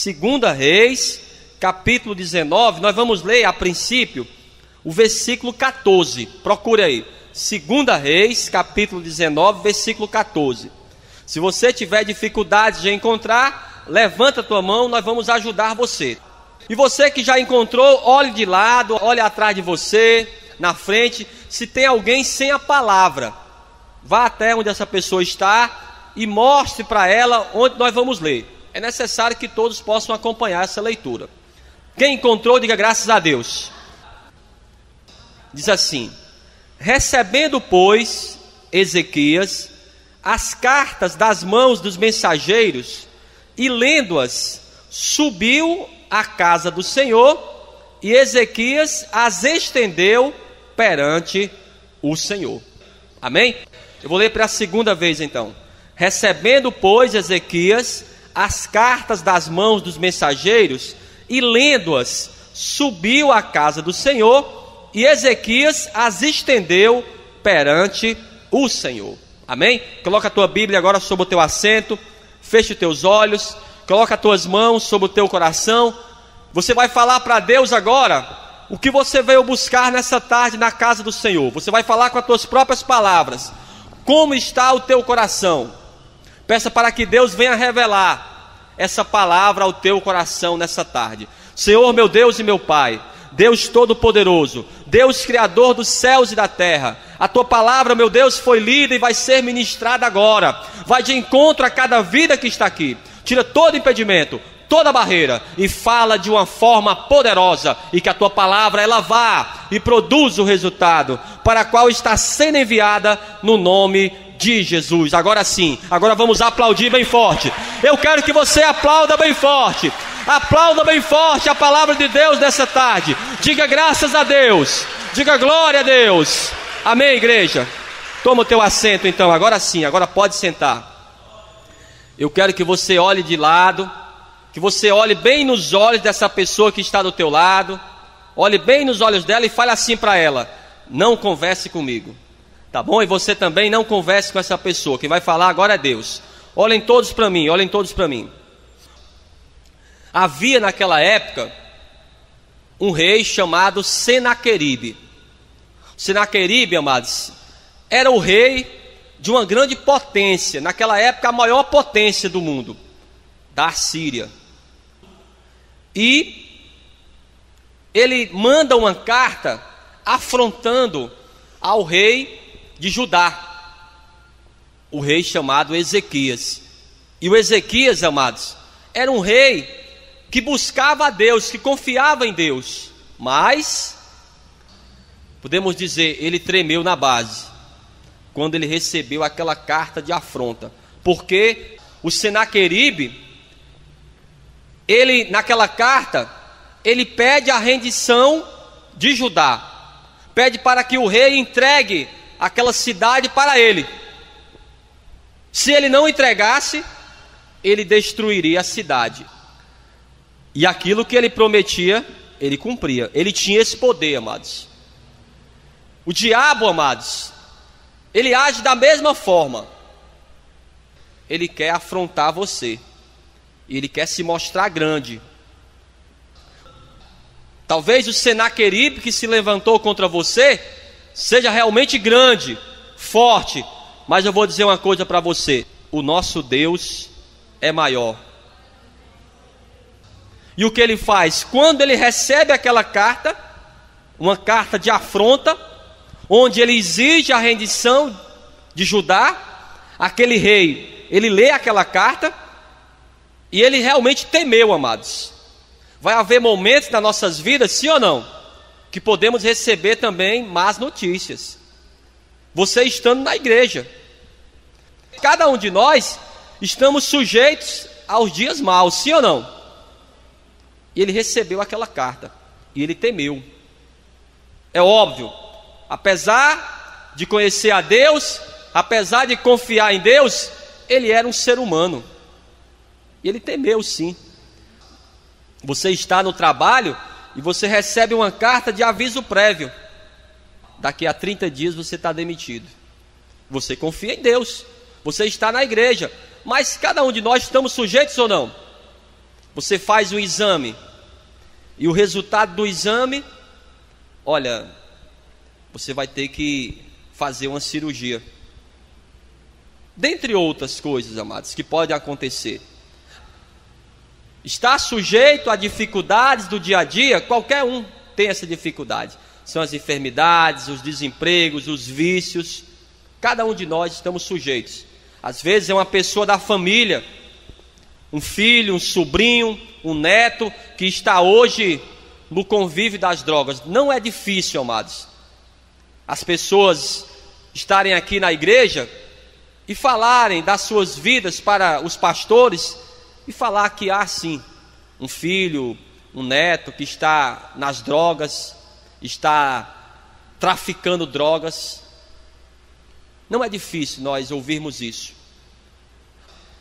Segunda Reis, capítulo 19, nós vamos ler a princípio o versículo 14. Procure aí. Segunda Reis, capítulo 19, versículo 14. Se você tiver dificuldade de encontrar, levanta a tua mão, nós vamos ajudar você. E você que já encontrou, olhe de lado, olhe atrás de você, na frente. Se tem alguém sem a palavra, vá até onde essa pessoa está e mostre para ela onde nós vamos ler. É necessário que todos possam acompanhar essa leitura. Quem encontrou, diga graças a Deus. Diz assim: recebendo, pois, Ezequias as cartas das mãos dos mensageiros e lendo-as, subiu à casa do Senhor, e Ezequias as estendeu perante o Senhor. Amém? Eu vou ler para a segunda vez então. Recebendo, pois, Ezequias as cartas das mãos dos mensageiros e lendo-as, subiu à casa do Senhor, e Ezequias as estendeu perante o Senhor. Amém? Coloca a tua Bíblia agora sobre o teu assento, feche os teus olhos, coloca as tuas mãos sobre o teu coração. Você vai falar para Deus agora o que você veio buscar nessa tarde na casa do Senhor. Você vai falar com as tuas próprias palavras como está o teu coração. Peça para que Deus venha revelar essa palavra ao teu coração nessa tarde. Senhor, meu Deus e meu Pai, Deus Todo-Poderoso, Deus Criador dos céus e da terra, a tua palavra, meu Deus, foi lida e vai ser ministrada agora. Vai de encontro a cada vida que está aqui. Tira todo impedimento, toda barreira, e fala de uma forma poderosa, e que a tua palavra ela vá e produza o resultado para a qual está sendo enviada no nome de Jesus. Agora sim, agora vamos aplaudir bem forte. Eu quero que você aplauda bem forte. Aplauda bem forte a palavra de Deus nessa tarde. Diga graças a Deus. Diga glória a Deus. Amém, igreja? Toma o teu assento então, agora sim, agora pode sentar. Eu quero que você olhe de lado, que você olhe bem nos olhos dessa pessoa que está do teu lado. Olhe bem nos olhos dela e fale assim para ela: não converse comigo, tá bom? E você também não converse com essa pessoa. Quem vai falar agora é Deus. Olhem todos para mim, olhem todos para mim. Havia naquela época um rei chamado Senaqueribe. Senaqueribe, amados, era o rei de uma grande potência. Naquela época a maior potência do mundo, da Assíria. E ele manda uma carta afrontando ao rei de Judá, o rei chamado Ezequias. E o Ezequias, amados, era um rei que buscava a Deus, que confiava em Deus, mas podemos dizer, ele tremeu na base quando ele recebeu aquela carta de afronta, porque o Senaqueribe, ele naquela carta, ele pede a rendição de Judá, pede para que o rei entregue aquela cidade para ele. Se ele não entregasse, ele destruiria a cidade. E aquilo que ele prometia, ele cumpria. Ele tinha esse poder, amados. O diabo, amados, ele age da mesma forma. Ele quer afrontar você. Ele quer se mostrar grande. Talvez o Senaqueribe que se levantou contra você seja realmente grande, forte. Mas eu vou dizer uma coisa para você: o nosso Deus é maior. E o que ele faz? Quando ele recebe aquela carta, uma carta de afronta, onde ele exige a rendição de Judá, aquele rei, ele lê aquela carta e ele realmente temeu, amados. Vai haver momentos nas nossas vidas, sim ou não, que podemos receber também más notícias. Você estando na igreja, cada um de nós estamos sujeitos aos dias maus, sim ou não? E ele recebeu aquela carta e ele temeu. É óbvio, apesar de conhecer a Deus, apesar de confiar em Deus, ele era um ser humano. E ele temeu sim. Você está no trabalho e você recebe uma carta de aviso prévio: daqui a 30 dias você está demitido. Você confia em Deus, você está na igreja, mas cada um de nós estamos sujeitos ou não? Você faz um exame e o resultado do exame, olha, você vai ter que fazer uma cirurgia. Dentre outras coisas, amados, que podem acontecer. Está sujeito a dificuldades do dia a dia, qualquer um tem essa dificuldade. São as enfermidades, os desempregos, os vícios. Cada um de nós estamos sujeitos. Às vezes é uma pessoa da família, um filho, um sobrinho, um neto, que está hoje no convívio das drogas. Não é difícil, amados, as pessoas estarem aqui na igreja e falarem das suas vidas para os pastores, e falar que há sim um filho, um neto que está nas drogas, está traficando drogas. Não é difícil nós ouvirmos isso.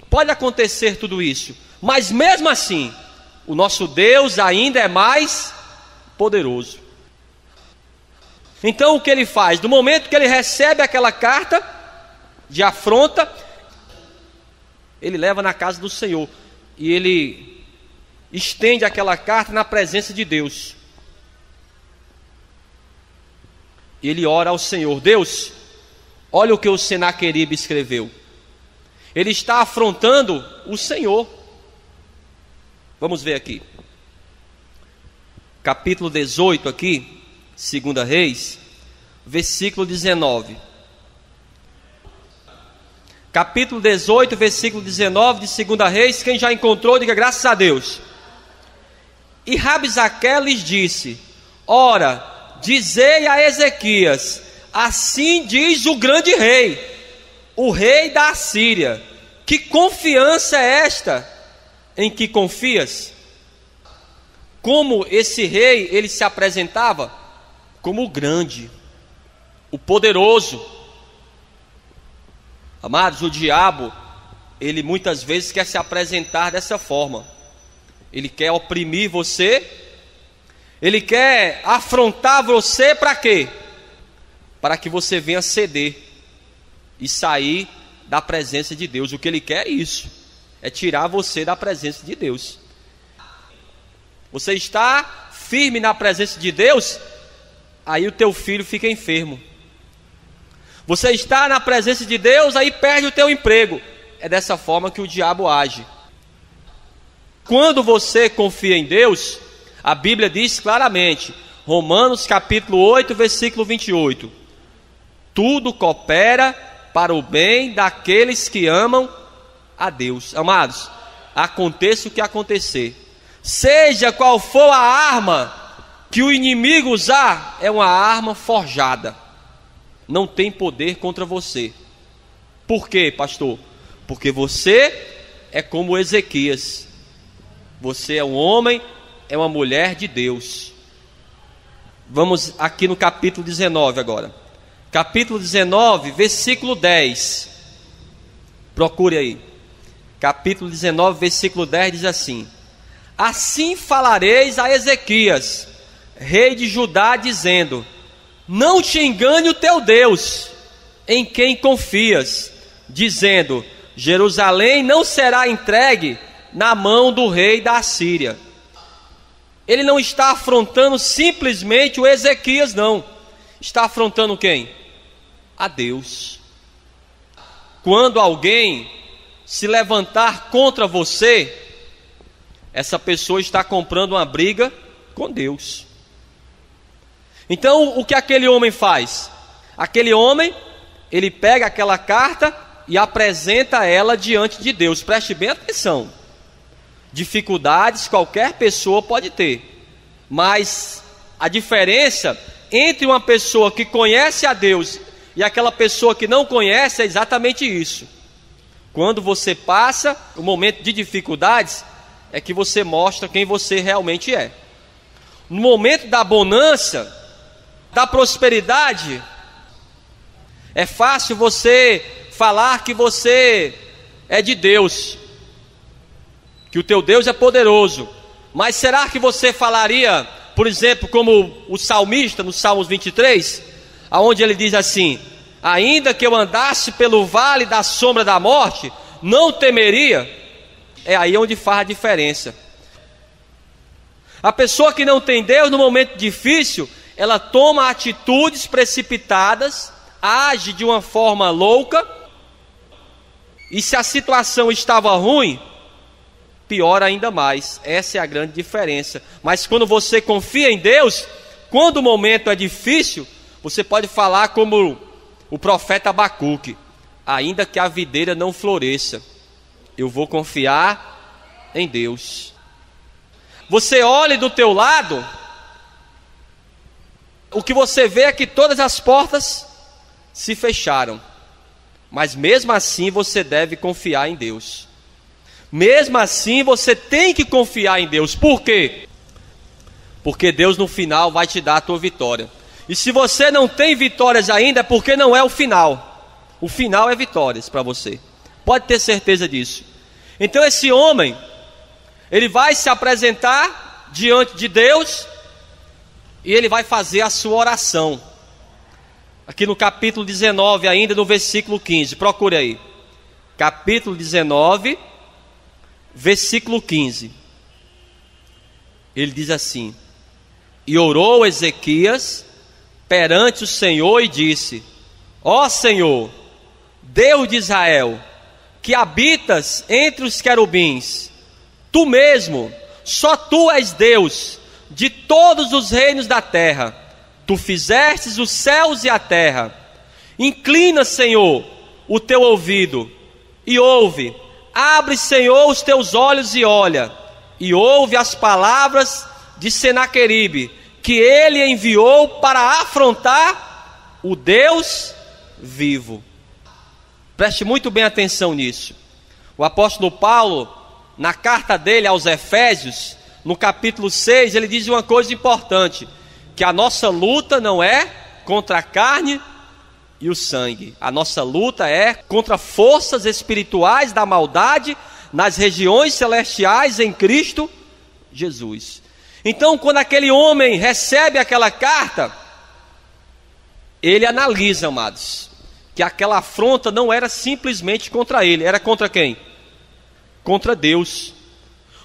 Pode acontecer tudo isso, mas mesmo assim, o nosso Deus ainda é mais poderoso. Então o que ele faz? No momento que ele recebe aquela carta de afronta, ele leva na casa do Senhor e ele estende aquela carta na presença de Deus. E ele ora ao Senhor: Deus, olha o que o Senaqueribe escreveu. Ele está afrontando o Senhor. Vamos ver aqui. Capítulo 18 aqui, 2 Reis, versículo 19. Capítulo 18, versículo 19 de 2 Reis. Quem já encontrou, diga graças a Deus. E Rabsaque lhes disse: ora, dizei a Ezequias, assim diz o grande rei, o rei da Assíria, que confiança é esta em que confias? Como esse rei, ele se apresentava como o grande, o poderoso. Amados, o diabo, ele muitas vezes quer se apresentar dessa forma. Ele quer oprimir você, ele quer afrontar você para quê? Para que você venha ceder e sair da presença de Deus. O que ele quer é isso, é tirar você da presença de Deus. Você está firme na presença de Deus, aí o teu filho fica enfermo. Você está na presença de Deus, aí perde o teu emprego. É dessa forma que o diabo age. Quando você confia em Deus, a Bíblia diz claramente, Romanos capítulo 8, versículo 28, tudo coopera para o bem daqueles que amam a Deus. Amados, aconteça o que acontecer, seja qual for a arma que o inimigo usar, é uma arma forjada, não tem poder contra você. Por quê, pastor? Porque você é como Ezequias. Você é um homem, é uma mulher de Deus. Vamos aqui no capítulo 19 agora. Capítulo 19, versículo 10. Procure aí. Capítulo 19, versículo 10 diz assim: assim falareis a Ezequias, rei de Judá, dizendo: não te engane o teu Deus, em quem confias, dizendo: Jerusalém não será entregue na mão do rei da Assíria. Ele não está afrontando simplesmente o Ezequias, não. Está afrontando quem? A Deus. Quando alguém se levantar contra você, essa pessoa está comprando uma briga com Deus. Então o que aquele homem faz? Aquele homem, ele pega aquela carta e apresenta ela diante de Deus. Preste bem atenção. Dificuldades qualquer pessoa pode ter, mas a diferença entre uma pessoa que conhece a Deus e aquela pessoa que não conhece é exatamente isso. Quando você passa o momento de dificuldades, é que você mostra quem você realmente é. No momento da bonança, da prosperidade, é fácil você falar que você é de Deus, que o teu Deus é poderoso. Mas será que você falaria, por exemplo, como o salmista no Salmos 23, aonde ele diz assim: ainda que eu andasse pelo vale da sombra da morte, não temeria? É aí onde faz a diferença. A pessoa que não tem Deus no momento difícil, ela toma atitudes precipitadas, age de uma forma louca, e se a situação estava ruim, piora ainda mais. Essa é a grande diferença. Mas quando você confia em Deus, quando o momento é difícil, você pode falar como o profeta Abacuque: ainda que a videira não floresça, eu vou confiar em Deus. Você olha do teu lado, o que você vê é que todas as portas se fecharam. Mas mesmo assim você deve confiar em Deus. Mesmo assim você tem que confiar em Deus. Por quê? Porque Deus no final vai te dar a tua vitória. E se você não tem vitórias ainda, é porque não é o final. O final é vitórias para você. Pode ter certeza disso. Então esse homem, ele vai se apresentar diante de Deus e ele vai fazer a sua oração. Aqui no capítulo 19, ainda no versículo 15, procure aí. Capítulo 19, versículo 15. Ele diz assim: e orou Ezequias perante o Senhor e disse: ó Senhor, Deus de Israel, que habitas entre os querubins, tu mesmo, só tu és Deus de todos os reinos da terra. Tu fizestes os céus e a terra. Inclina, Senhor, o teu ouvido e ouve. Abre, Senhor, os teus olhos e olha, e ouve as palavras de Senaqueribe, que ele enviou para afrontar o Deus vivo. Preste muito bem atenção nisso. O apóstolo Paulo, na carta dele aos Efésios, no capítulo 6, ele diz uma coisa importante: que a nossa luta não é contra a carne e o sangue. A nossa luta é contra forças espirituais da maldade nas regiões celestiais em Cristo Jesus. Então, quando aquele homem recebe aquela carta, ele analisa, amados, que aquela afronta não era simplesmente contra ele. Era contra quem? Contra Deus.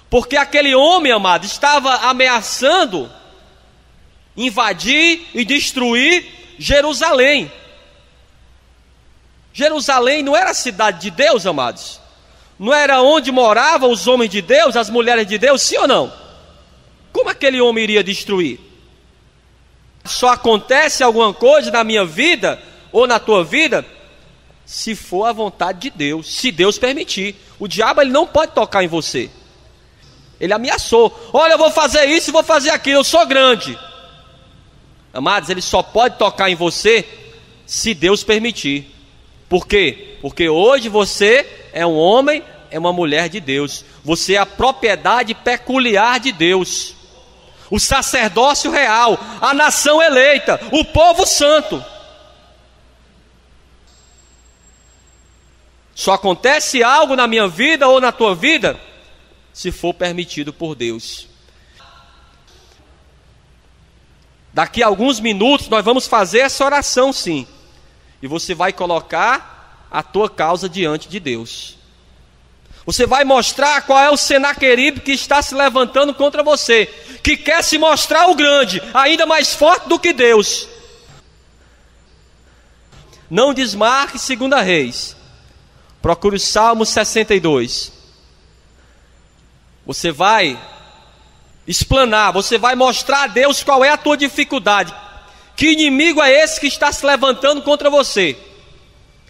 Porque aquele homem, amado, estava ameaçando invadir e destruir Jerusalém. Jerusalém não era a cidade de Deus, amados? Não era onde moravam os homens de Deus, as mulheres de Deus, sim ou não? Como aquele homem iria destruir? Só acontece alguma coisa na minha vida ou na tua vida se for a vontade de Deus, se Deus permitir. O diabo, ele não pode tocar em você. Ele ameaçou: olha, eu vou fazer isso e vou fazer aquilo, eu sou grande. Amados, ele só pode tocar em você se Deus permitir. Por quê? Porque hoje você é um homem, é uma mulher de Deus. Você é a propriedade peculiar de Deus, o sacerdócio real, a nação eleita, o povo santo. Só acontece algo na minha vida ou na tua vida se for permitido por Deus. Daqui a alguns minutos nós vamos fazer essa oração, sim. E você vai colocar a tua causa diante de Deus. Você vai mostrar qual é o Senaqueribe que está se levantando contra você, que quer se mostrar o grande, ainda mais forte do que Deus. Não desmarque 2 Reis. Procure o Salmo 62. Você vai explanar, você vai mostrar a Deus qual é a tua dificuldade, que inimigo é esse que está se levantando contra você,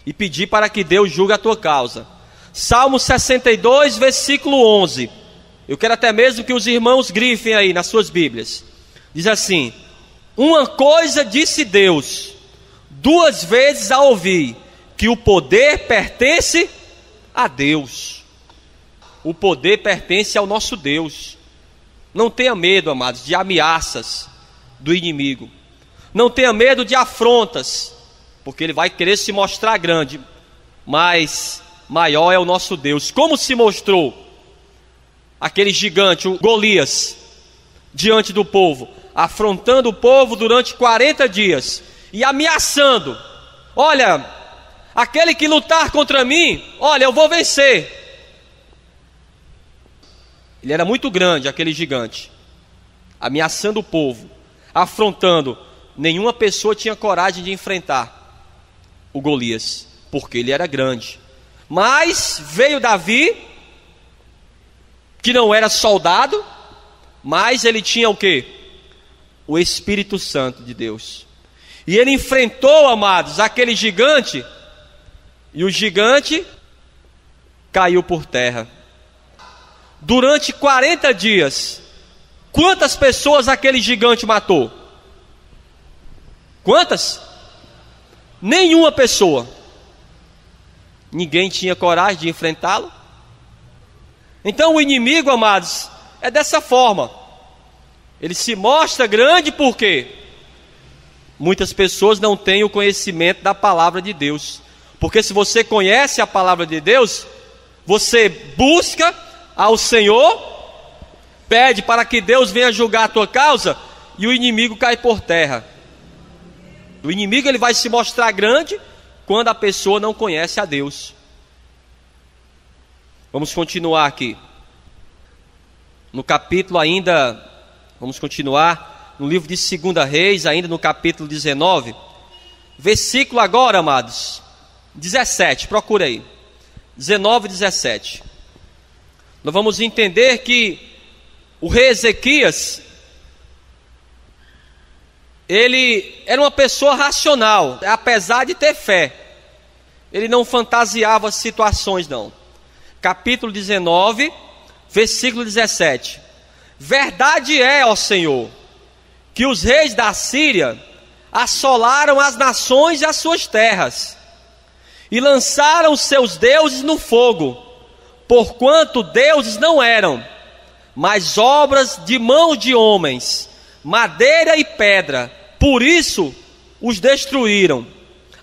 e pedir para que Deus julgue a tua causa. Salmo 62, versículo 11. Eu quero até mesmo que os irmãos grifem aí nas suas Bíblias. Diz assim: uma coisa disse Deus, 2 vezes a ouvi, que o poder pertence a Deus. O poder pertence ao nosso Deus. Não tenha medo, amados, de ameaças do inimigo. Não tenha medo de afrontas, porque ele vai querer se mostrar grande, mas maior é o nosso Deus. Como se mostrou aquele gigante, o Golias, diante do povo, afrontando o povo durante 40 dias e ameaçando: olha, aquele que lutar contra mim, olha, eu vou vencer. Ele era muito grande, aquele gigante. ameaçando o povo, afrontando. Nenhuma pessoa tinha coragem de enfrentar o Golias, porque ele era grande. Mas veio Davi, que não era soldado, mas ele tinha o quê? O Espírito Santo de Deus. E ele enfrentou, amados, aquele gigante, e o gigante caiu por terra. Durante 40 dias, quantas pessoas aquele gigante matou? Quantas? Nenhuma pessoa. Ninguém tinha coragem de enfrentá-lo. Então o inimigo, amados, é dessa forma. Ele se mostra grande porque muitas pessoas não têm o conhecimento da palavra de Deus. Porque se você conhece a palavra de Deus, você busca ao Senhor, pede para que Deus venha julgar a tua causa, e o inimigo cai por terra. O inimigo, ele vai se mostrar grande quando a pessoa não conhece a Deus. Vamos continuar aqui. No capítulo ainda, vamos continuar no livro de 2 Reis, ainda no capítulo 19, versículo agora, amados, 17, procura aí, 19 e 17. Nós vamos entender que o rei Ezequias, ele era uma pessoa racional, apesar de ter fé. Ele não fantasiava situações, não. Capítulo 19, versículo 17. Verdade é, ó Senhor, que os reis da Síria assolaram as nações e as suas terras, e lançaram seus deuses no fogo, porquanto deuses não eram, mas obras de mãos de homens, madeira e pedra, por isso os destruíram.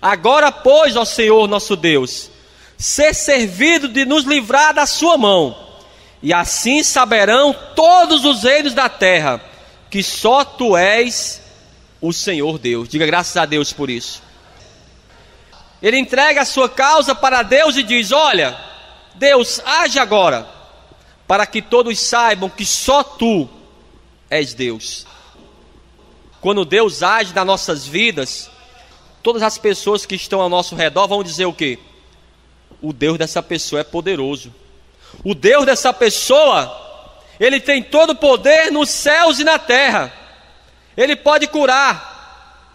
Agora, pois, ó Senhor nosso Deus, ser servido de nos livrar da sua mão, e assim saberão todos os reinos da terra, que só tu és o Senhor Deus. Diga graças a Deus por isso. Ele entrega a sua causa para Deus e diz: olha, Deus, age agora, para que todos saibam que só tu és Deus. Quando Deus age nas nossas vidas, todas as pessoas que estão ao nosso redor vão dizer o quê? O Deus dessa pessoa é poderoso. O Deus dessa pessoa, Ele tem todo o poder nos céus e na terra. Ele pode curar,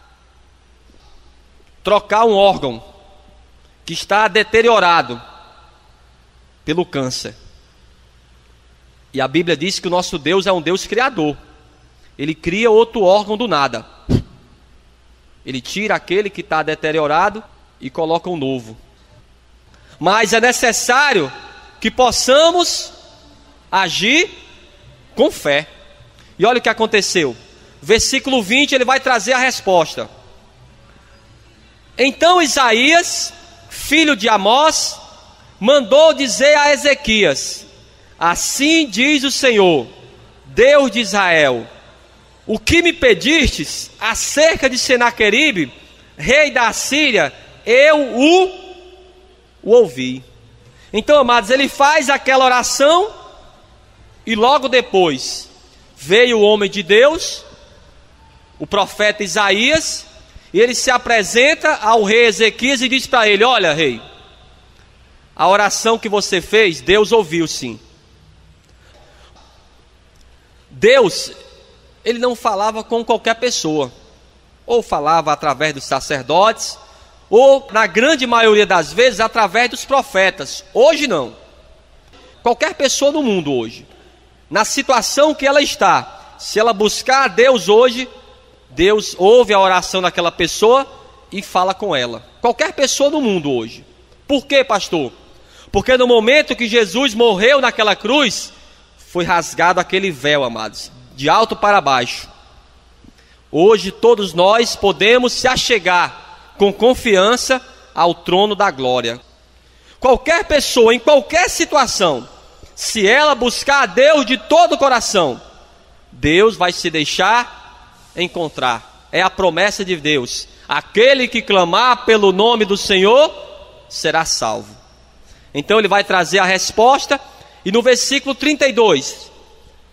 trocar um órgão que está deteriorado pelo câncer. E a Bíblia diz que o nosso Deus é um Deus criador. Ele cria outro órgão do nada. Ele tira aquele que está deteriorado e coloca um novo. Mas é necessário que possamos agir com fé. E olha o que aconteceu. Versículo 20, ele vai trazer a resposta. Então Isaías, filho de Amós, mandou dizer a Ezequias: assim diz o Senhor, Deus de Israel, o que me pedistes acerca de Senaqueribe, rei da Síria, eu o ouvi. Então, amados, ele faz aquela oração, e logo depois veio o homem de Deus, o profeta Isaías, e ele se apresenta ao rei Ezequias e diz para ele: olha, rei, a oração que você fez, Deus ouviu sim. Deus, ele não falava com qualquer pessoa, ou falava através dos sacerdotes, ou na grande maioria das vezes através dos profetas. Hoje não. Qualquer pessoa no mundo hoje, na situação que ela está, se ela buscar a Deus hoje, Deus ouve a oração daquela pessoa e fala com ela. Qualquer pessoa no mundo hoje. Por quê, pastor? Porque no momento que Jesus morreu naquela cruz, foi rasgado aquele véu, amados, de alto para baixo. Hoje todos nós podemos se achegar com confiança ao trono da glória. Qualquer pessoa, em qualquer situação, se ela buscar a Deus de todo o coração, Deus vai se deixar encontrar. É a promessa de Deus: aquele que clamar pelo nome do Senhor será salvo. Então ele vai trazer a resposta, e no versículo 32,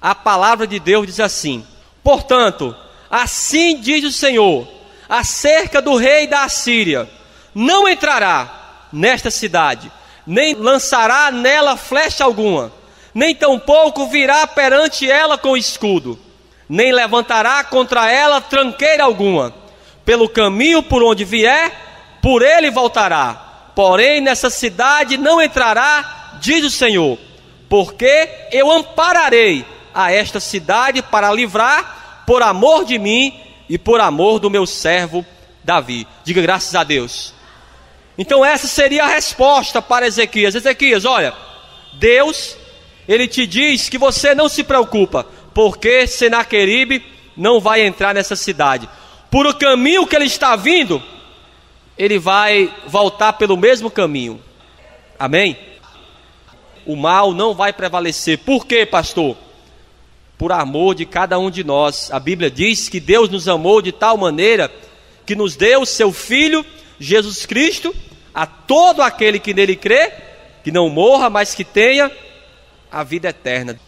a palavra de Deus diz assim: Portanto, assim diz o Senhor, acerca do rei da Assíria: não entrará nesta cidade, nem lançará nela flecha alguma, nem tampouco virá perante ela com escudo, nem levantará contra ela tranqueira alguma. Pelo caminho por onde vier, por ele voltará. Porém, nessa cidade não entrará, diz o Senhor, porque eu ampararei a esta cidade para livrar, por amor de mim e por amor do meu servo Davi. Diga graças a Deus. Então essa seria a resposta para Ezequias. Ezequias, olha, Deus, Ele te diz que você não se preocupa, porque Senaqueribe não vai entrar nessa cidade. Por o caminho que ele está vindo, ele vai voltar pelo mesmo caminho. Amém? O mal não vai prevalecer. Por quê, pastor? Por amor de cada um de nós. A Bíblia diz que Deus nos amou de tal maneira que nos deu o seu Filho, Jesus Cristo, a todo aquele que nele crê, que não morra, mas que tenha a vida eterna.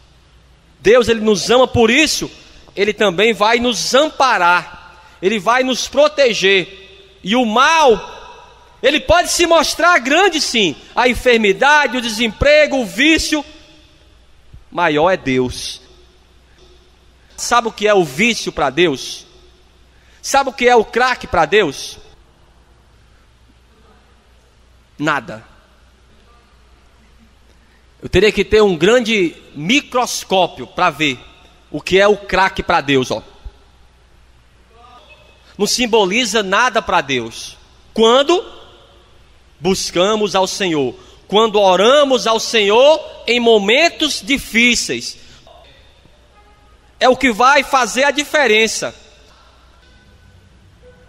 Deus, Ele nos ama, por isso Ele também vai nos amparar, Ele vai nos proteger. E o mal, ele pode se mostrar grande sim, a enfermidade, o desemprego, o vício, maior é Deus. Sabe o que é o vício para Deus? Sabe o que é o crack para Deus? Nada. Eu teria que ter um grande microscópio para ver o que é o crack para Deus, ó. Não simboliza nada para Deus. Quando buscamos ao Senhor, quando oramos ao Senhor em momentos difíceis, é o que vai fazer a diferença.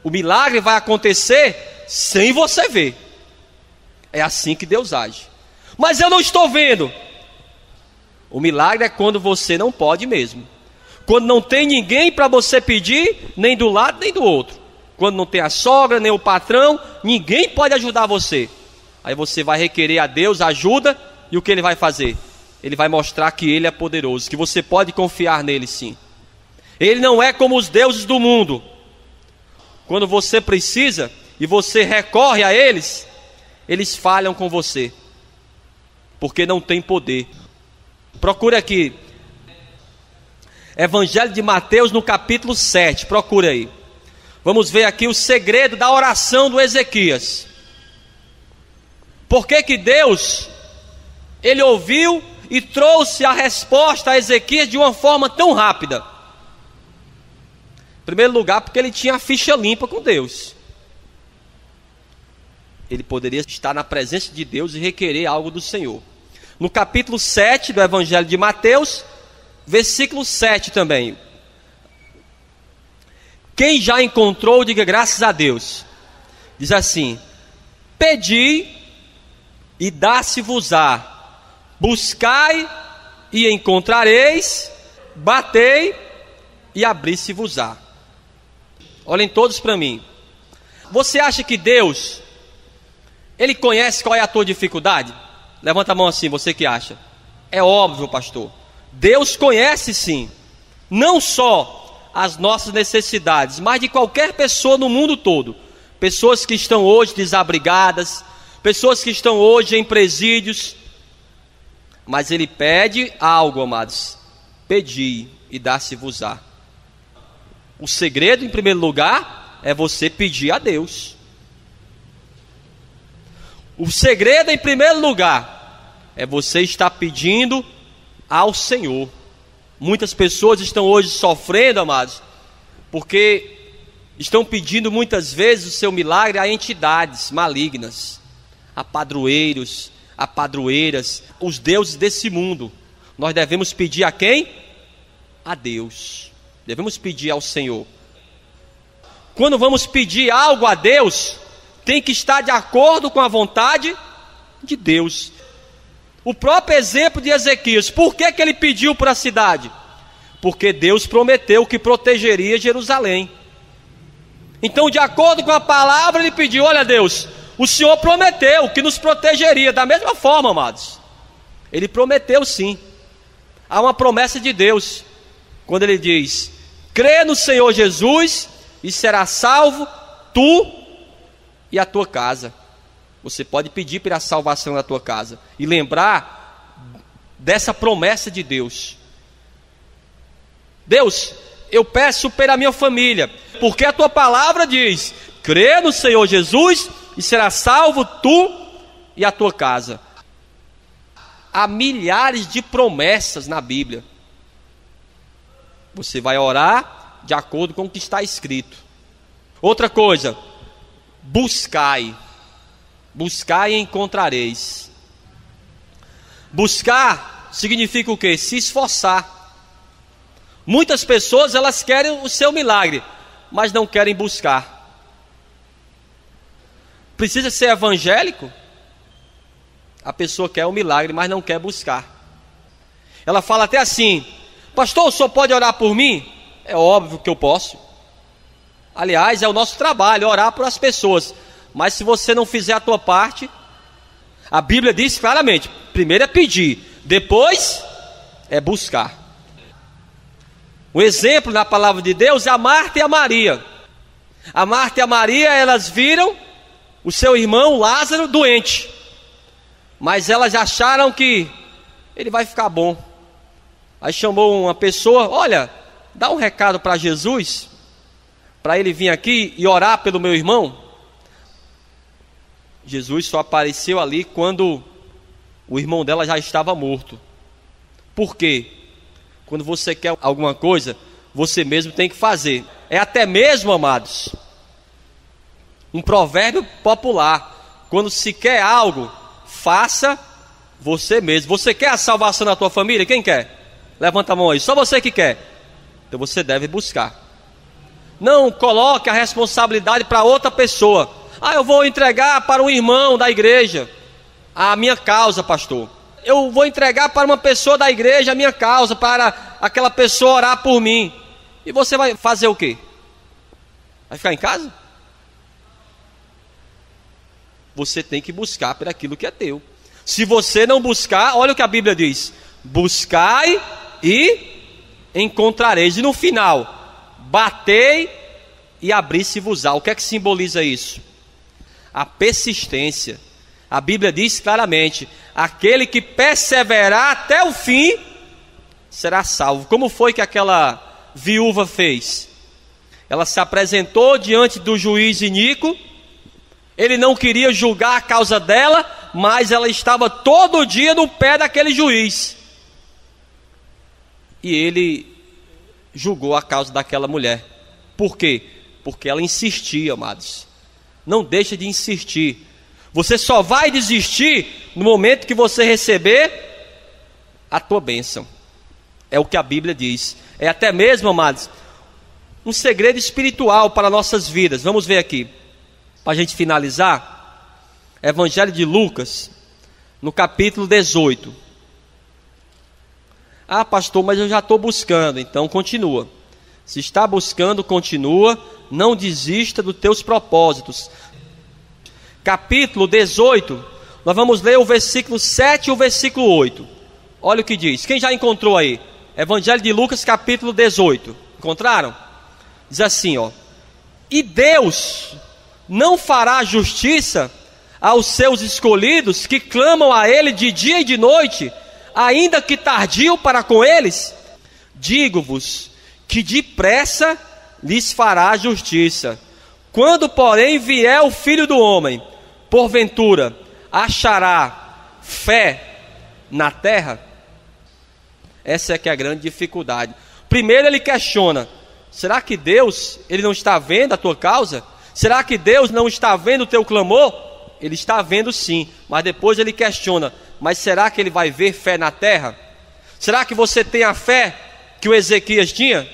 O milagre vai acontecer sem você ver. É assim que Deus age. Mas eu não estou vendo. O milagre é quando você não pode mesmo. Quando não tem ninguém para você pedir, nem do lado nem do outro. Quando não tem a sogra, nem o patrão, ninguém pode ajudar você. Aí você vai requerer a Deus ajuda, e o que Ele vai fazer? Ele vai mostrar que Ele é poderoso, que você pode confiar nele sim. Ele não é como os deuses do mundo. Quando você precisa e você recorre a eles, eles falham com você, porque não tem poder. Procure aqui, Evangelho de Mateus no capítulo 7, procure aí. Vamos ver aqui o segredo da oração do Ezequias. Por que que Deus, Ele ouviu e trouxe a resposta a Ezequias de uma forma tão rápida? Em primeiro lugar, porque ele tinha a ficha limpa com Deus. Ele poderia estar na presença de Deus e requerer algo do Senhor. No capítulo 7 do Evangelho de Mateus, versículo 7 também. Quem já encontrou, diga graças a Deus. Diz assim: pedi e dá-se-vos-á, buscai e encontrareis, batei e abri-se-vos-á. Olhem todos para mim. Você acha que Deus, Ele conhece qual é a tua dificuldade? Levanta a mão assim, você que acha. É óbvio, pastor. Deus conhece sim, não só as nossas necessidades, mas de qualquer pessoa no mundo todo. Pessoas que estão hoje desabrigadas, pessoas que estão hoje em presídios. Mas Ele pede algo, amados: pedi e dá-se-vos-á. O segredo, em primeiro lugar, é você pedir a Deus. O segredo, em primeiro lugar, é você estar pedindo ao Senhor. Muitas pessoas estão hoje sofrendo, amados, porque estão pedindo muitas vezes o seu milagre a entidades malignas, a padroeiros, a padroeiras, os deuses desse mundo. Nós devemos pedir a quem? A Deus. Devemos pedir ao Senhor. Quando vamos pedir algo a Deus, tem que estar de acordo com a vontade de Deus. O próprio exemplo de Ezequias, por que que ele pediu para a cidade? Porque Deus prometeu que protegeria Jerusalém. Então, de acordo com a palavra, ele pediu: olha Deus, o Senhor prometeu que nos protegeria. Da mesma forma, amados, Ele prometeu sim. Há uma promessa de Deus, quando Ele diz: crê no Senhor Jesus e será salvo, tu e a tua casa. Você pode pedir pela salvação da tua casa e lembrar dessa promessa de Deus. Deus, eu peço pela minha família, porque a tua palavra diz: crê no Senhor Jesus e será salvo tu e a tua casa. Há milhares de promessas na Bíblia. Você vai orar de acordo com o que está escrito. Outra coisa, buscai e encontrareis. Buscar significa o quê? Se esforçar. Muitas pessoas, elas querem o seu milagre, mas não querem buscar. Precisa ser evangélico? A pessoa quer o milagre, mas não quer buscar. Ela fala até assim: pastor, o senhor pode orar por mim? É óbvio que eu posso. Aliás, é o nosso trabalho, orar por as pessoas. Mas se você não fizer a tua parte, a Bíblia diz claramente: primeiro é pedir, depois é buscar. Um exemplo na palavra de Deus é a Marta e a Maria. A Marta e a Maria, elas viram o seu irmão Lázaro doente, mas elas acharam que ele vai ficar bom. Aí chamou uma pessoa: olha, dá um recado para Jesus, para ele vir aqui e orar pelo meu irmão. Jesus só apareceu ali quando o irmão dela já estava morto. Por quê? Quando você quer alguma coisa, você mesmo tem que fazer. É até mesmo, amados, um provérbio popular: quando se quer algo, faça você mesmo. Você quer a salvação da tua família? Quem quer? Levanta a mão aí. Só você que quer. Então você deve buscar. Não coloque a responsabilidade para outra pessoa. Ah, eu vou entregar para um irmão da igreja a minha causa, pastor. Eu vou entregar para uma pessoa da igreja a minha causa, para aquela pessoa orar por mim. E você vai fazer o quê? Vai ficar em casa? Você tem que buscar por aquilo que é teu. Se você não buscar, olha o que a Bíblia diz: buscai e encontrareis. E no final, batei e abri-se-vos-á. O que é que simboliza isso? A persistência. A Bíblia diz claramente: aquele que perseverar até o fim será salvo. Como foi que aquela viúva fez? Ela se apresentou diante do juiz iníquo. Ele não queria julgar a causa dela, mas ela estava todo dia no pé daquele juiz. E ele julgou a causa daquela mulher. Por quê? Porque ela insistia, amados. Não deixa de insistir. Você só vai desistir no momento que você receber a tua bênção. É o que a Bíblia diz. É até mesmo, amados, um segredo espiritual para nossas vidas. Vamos ver aqui, para a gente finalizar. Evangelho de Lucas, no capítulo 18. Ah, pastor, mas eu já estou buscando. Então continua. Se está buscando, continua. Não desista dos teus propósitos. Capítulo 18, nós vamos ler o versículo 7 e o versículo 8. Olha o que diz. Quem já encontrou aí? Evangelho de Lucas, capítulo 18. Encontraram? Diz assim, ó: e Deus não fará justiça aos seus escolhidos, que clamam a Ele de dia e de noite, ainda que tardio para com eles? Digo-vos que depressa lhes fará justiça. Quando, porém, vier o Filho do Homem, porventura achará fé na terra? Essa é que é a grande dificuldade. Primeiro ele questiona: será que Deus, ele não está vendo a tua causa? Será que Deus não está vendo o teu clamor? Ele está vendo sim, mas depois ele questiona: mas será que ele vai ver fé na terra? Será que você tem a fé que o Ezequias tinha,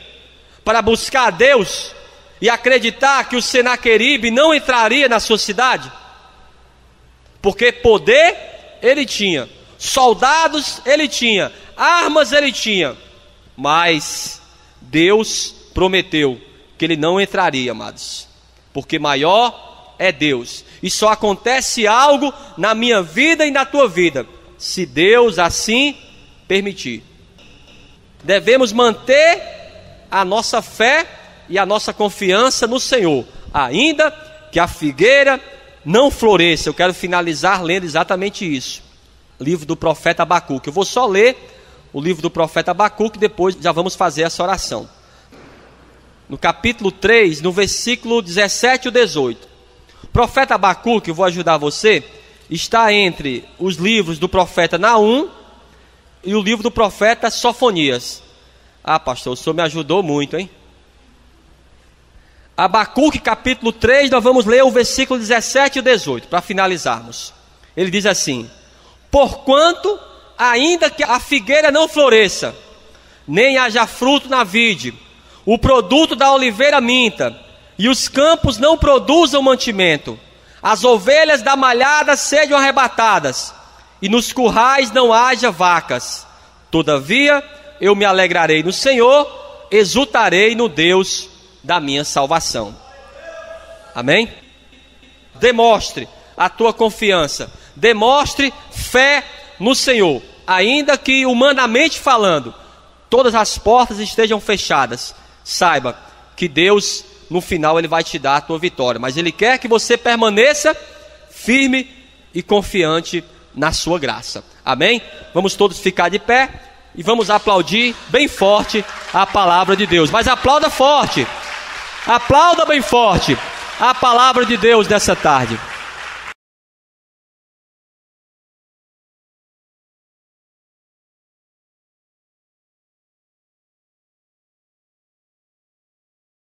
para buscar a Deus e acreditar que o Senaqueribe não entraria na sua cidade? Porque poder ele tinha, soldados ele tinha, armas ele tinha, mas Deus prometeu que ele não entraria, amados, porque maior é Deus. E só acontece algo na minha vida e na tua vida se Deus assim permitir. Devemos manter a nossa fé e a nossa confiança no Senhor, ainda que a figueira não floresça. Eu quero finalizar lendo exatamente isso. Livro do profeta Abacuque. Eu vou só ler o livro do profeta Abacuque, depois já vamos fazer essa oração. No capítulo 3, no versículo 17 e 18. O profeta Abacuque, eu vou ajudar você, está entre os livros do profeta Naum e o livro do profeta Sofonias. Ah, pastor, o senhor me ajudou muito, hein? Abacuque, capítulo 3, nós vamos ler o versículo 17 e 18, para finalizarmos. Ele diz assim: porquanto, ainda que a figueira não floresça, nem haja fruto na vide, o produto da oliveira minta, e os campos não produzam mantimento, as ovelhas da malhada sejam arrebatadas, e nos currais não haja vacas, todavia eu me alegrarei no Senhor, exultarei no Deus da minha salvação. Amém? Demonstre a tua confiança, demonstre fé no Senhor, ainda que humanamente falando, todas as portas estejam fechadas. Saiba que Deus, no final, Ele vai te dar a tua vitória, mas Ele quer que você permaneça firme e confiante na sua graça. Amém? Vamos todos ficar de pé e vamos aplaudir bem forte a palavra de Deus. Mas aplauda forte, aplauda bem forte a palavra de Deus dessa tarde.